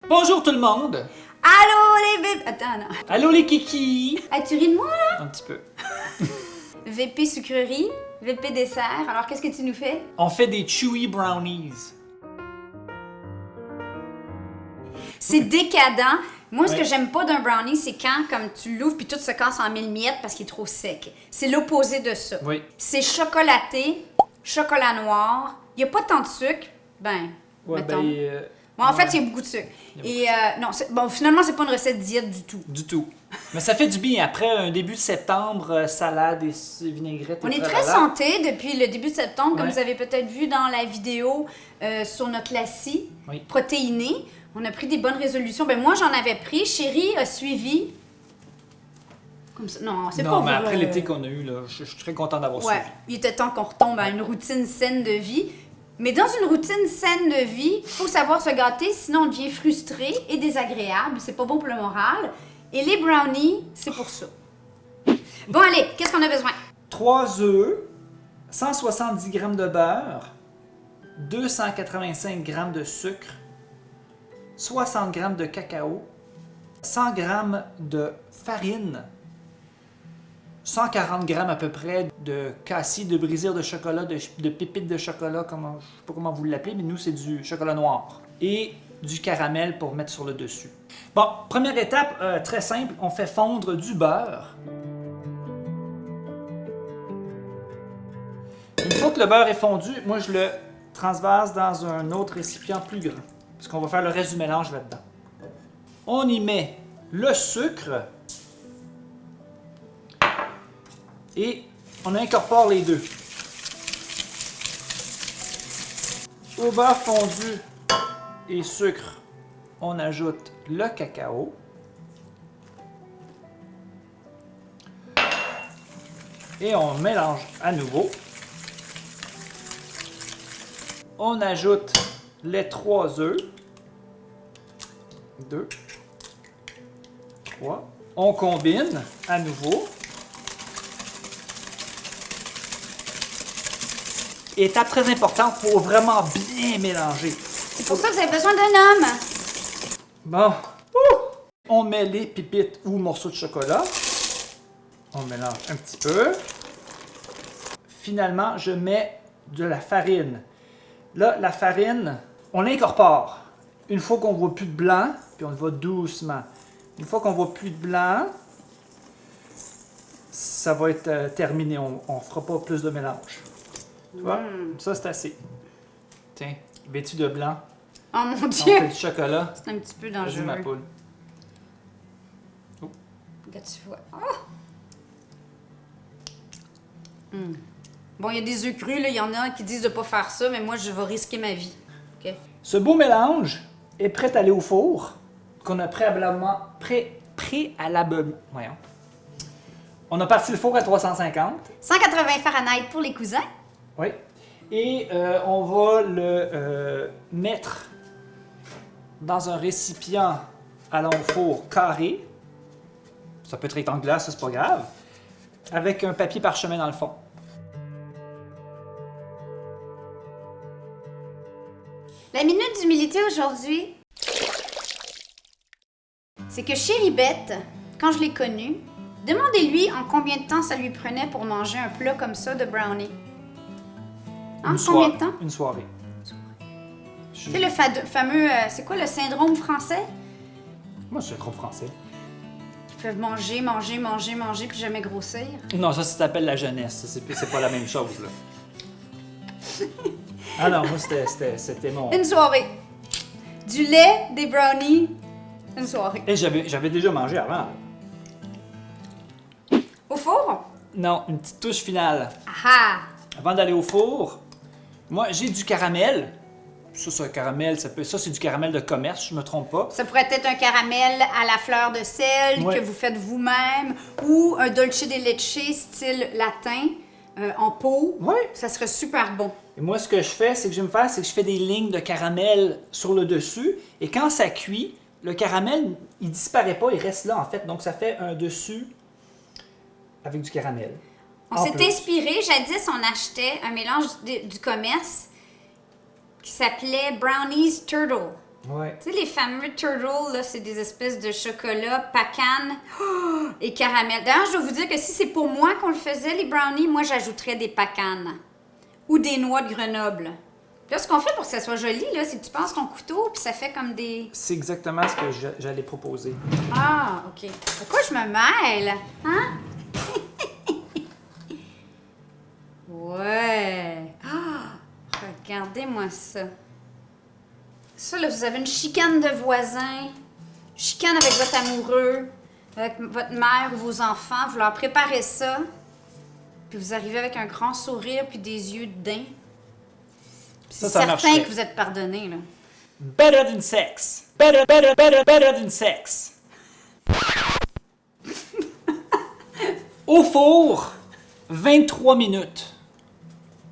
Bonjour tout le monde! Allô les bébés! Attends, non. Allô les kikis! Ah, tu ris de moi, là? Un petit peu. VP sucrerie, VP dessert. Alors, qu'est-ce que tu nous fais? On fait des chewy brownies. C'est décadent. Moi, ce Ouais. que j'aime pas d'un brownie, c'est quand, comme tu l'ouvres puis tout se casse en mille miettes parce qu'il est trop sec. C'est l'opposé de ça. Oui. C'est chocolaté, chocolat noir. Il n'y a pas tant de sucre. Ben, Ouais, mettons. ben, Bon, en fait, ouais. il y a beaucoup de sucre. Il y a Et non, bon, finalement, c'est pas une recette diète du tout. Du tout. Mais ça fait du bien. Après un début de septembre, salade et vinaigrette. On et est très tralala. santé depuis le début de septembre, comme Ouais. vous avez peut-être vu dans la vidéo sur notre lassie Oui. protéiné. On a pris des bonnes résolutions. Ben moi, j'en avais pris. Chérie a suivi. Comme ça. Non, c'est pas Non, mais vrai. après l'été qu'on a eu, là, je suis très content d'avoir Ouais, suivi. il était temps qu'on retombe à une routine saine de vie. Mais dans une routine saine de vie, il faut savoir se gâter, sinon on devient frustré et désagréable. C'est pas bon pour le moral. Et les brownies, c'est pour ça. Bon, allez, qu'est-ce qu'on a besoin? 3 œufs, 170 g de beurre, 285 g de sucre, 60 g de cacao, 100 g de farine, 140 g à peu près de cassis, de brisure de chocolat, de pépites de chocolat, je ne sais pas comment vous l'appelez, mais nous c'est du chocolat noir. Et du caramel pour mettre sur le dessus. Bon, première étape, très simple, on fait fondre du beurre. Une fois que le beurre est fondu, moi je le transverse dans un autre récipient plus grand, parce qu'on va faire le reste du mélange là-dedans. On y met le sucre et on incorpore les deux. Au beurre fondu et sucre, on ajoute le cacao. Et on mélange à nouveau. On ajoute les 3 œufs. 2, 3. On combine à nouveau. Étape très importante, il faut vraiment bien mélanger. C'est pour ça que vous avez besoin d'un homme. Bon. On met les pépites ou morceaux de chocolat. On mélange un petit peu. Finalement, je mets de la farine. Là, la farine, on l'incorpore. Une fois qu'on ne voit plus de blanc, puis on le va doucement. Une fois qu'on ne voit plus de blanc, ça va être terminé. On ne fera pas plus de mélange. Tu vois? Ça, c'est assez. Tiens, vêtu de blanc. Oh mon On Dieu! fait du chocolat. C'est un petit peu Vas-y, dangereux. ma poule. Là, tu vois. Oh! Bon, il y a des œufs crus, là. Il y en a qui disent de ne pas faire ça, mais moi, je vais risquer ma vie. OK? Ce beau mélange est prêt à aller au four, qu'on a préalablement... Voyons. On a parti le four à 350. 180 Fahrenheit pour les cousins. Oui. Et on va le mettre dans un récipient allant au four carré. Ça peut être rectangulaire, ça c'est pas grave. Avec un papier parchemin dans le fond. La minute d'humilité aujourd'hui, c'est que Chérie Bette, quand je l'ai connue, demandez-lui en combien de temps ça lui prenait pour manger un plat comme ça de brownie. En combien de temps? Une soirée. Tu sais, le fameux, c'est quoi le syndrome français? Moi, c'est trop français. Ils peuvent manger, manger, manger, manger, puis jamais grossir. Non, ça s'appelle la jeunesse. C'est pas la même chose, là. Ah non, moi, c'était mon... Une soirée. Du lait, des brownies, une soirée. Et j'avais déjà mangé avant. Au four? Non, une petite touche finale. Ah! Avant d'aller au four, moi, j'ai du caramel. Ça, c'est du caramel de commerce, je me trompe pas. Ça pourrait être un caramel à la fleur de sel Ouais. que vous faites vous-même ou un dolce de leche style latin en pot. Ouais. Ça serait super bon. Et moi, ce que je fais, c'est que je fais des lignes de caramel sur le dessus. Et quand ça cuit, le caramel, il disparaît pas, il reste là, en fait. Donc, ça fait un dessus avec du caramel. On s'est inspiré, jadis, on achetait un mélange du commerce qui s'appelait Brownies Turtle. Ouais. Tu sais, les fameux turtles, là, c'est des espèces de chocolat, pacane et caramel. D'ailleurs, je dois vous dire que si c'est pour moi qu'on le faisait, les brownies, moi, j'ajouterais des pacanes ou des noix de Grenoble. Là, ce qu'on fait pour que ça soit joli, là, c'est que tu passes ton couteau puis ça fait comme des... C'est exactement ce que j'allais proposer. Ah, OK. Pourquoi je me mêle? Hein? Ouais. Ah, regardez-moi ça. Ça, là, vous avez une chicane de voisins, chicane avec votre amoureux, avec votre mère ou vos enfants. Vous leur préparez ça, puis vous arrivez avec un grand sourire puis des yeux de daim. C'est Ça certain marcherait. que vous êtes pardonné, là. Better than sex. Better than sex. Au four, 23 minutes.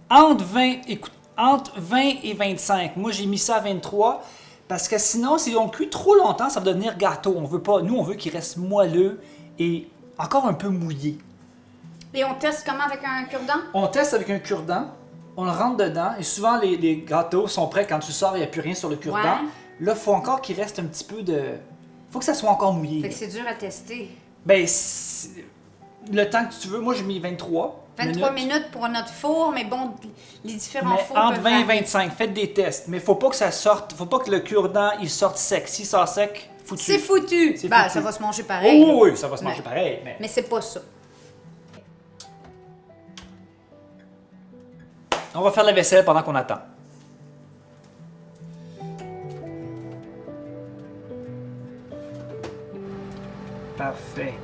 Entre 20 et 25. Moi, j'ai mis ça à 23 parce que sinon, si on le cuit trop longtemps, ça va devenir gâteau. On veut pas. Nous, on veut qu'il reste moelleux et encore un peu mouillé. Et on teste comment avec un cure-dent? On teste avec un cure-dent. On le rentre dedans et souvent les gâteaux sont prêts quand tu sors, il n'y a plus rien sur le cure-dent. Ouais. Là, il faut encore qu'il reste un petit peu de... faut que ça soit encore mouillé. Fait que c'est dur à tester. Ben, le temps que tu veux, moi j'ai mis 23 23 minutes pour notre four, mais bon, les différents Mais fours entre peuvent 20 et varier. 25, faites des tests. Mais faut pas que ça sorte, faut pas que le cure-dent il sorte sec. S'il sort sec, foutu. C'est foutu. C'est Ben, foutu. ça va se manger pareil. Oh oui, ça va se manger Mais- pareil. Mais c'est pas ça. On va faire la vaisselle pendant qu'on attend. Parfait.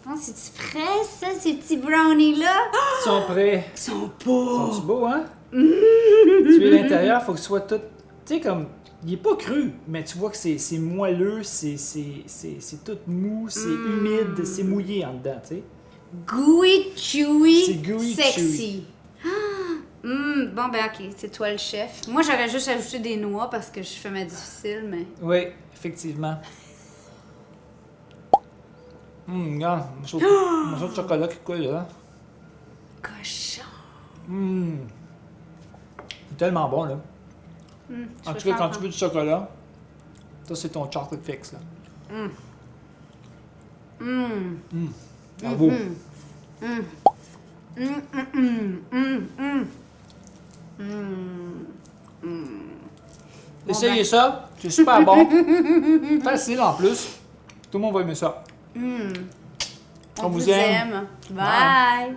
Oh, c'est-tu frais, ça, ces petits brownies-là? Ils sont prêts. Ils sont beaux! Sont-tu beaux, hein? Tu es à l'intérieur, faut que ce soit tout. Tu sais, comme. Il est pas cru, mais tu vois que c'est moelleux, c'est tout mou, c'est humide, c'est mouillé en dedans, tu sais. Gooey, chewy, C'est gooey, sexy. Bon, ben, OK, c'est toi le chef. Moi, j'aurais juste ajouté des noix parce que je fais ma difficile, mais... Oui, effectivement. Regarde, un morceau de chocolat qui coule là. Cochon! C'est tellement bon, là. Je En peux tout cas, quand faire tu veux du chocolat, ça c'est ton chocolate fix, là. Bravo. Essayez ça, c'est super bon. Facile en plus. Tout le monde va aimer ça. On vous aime. Bye!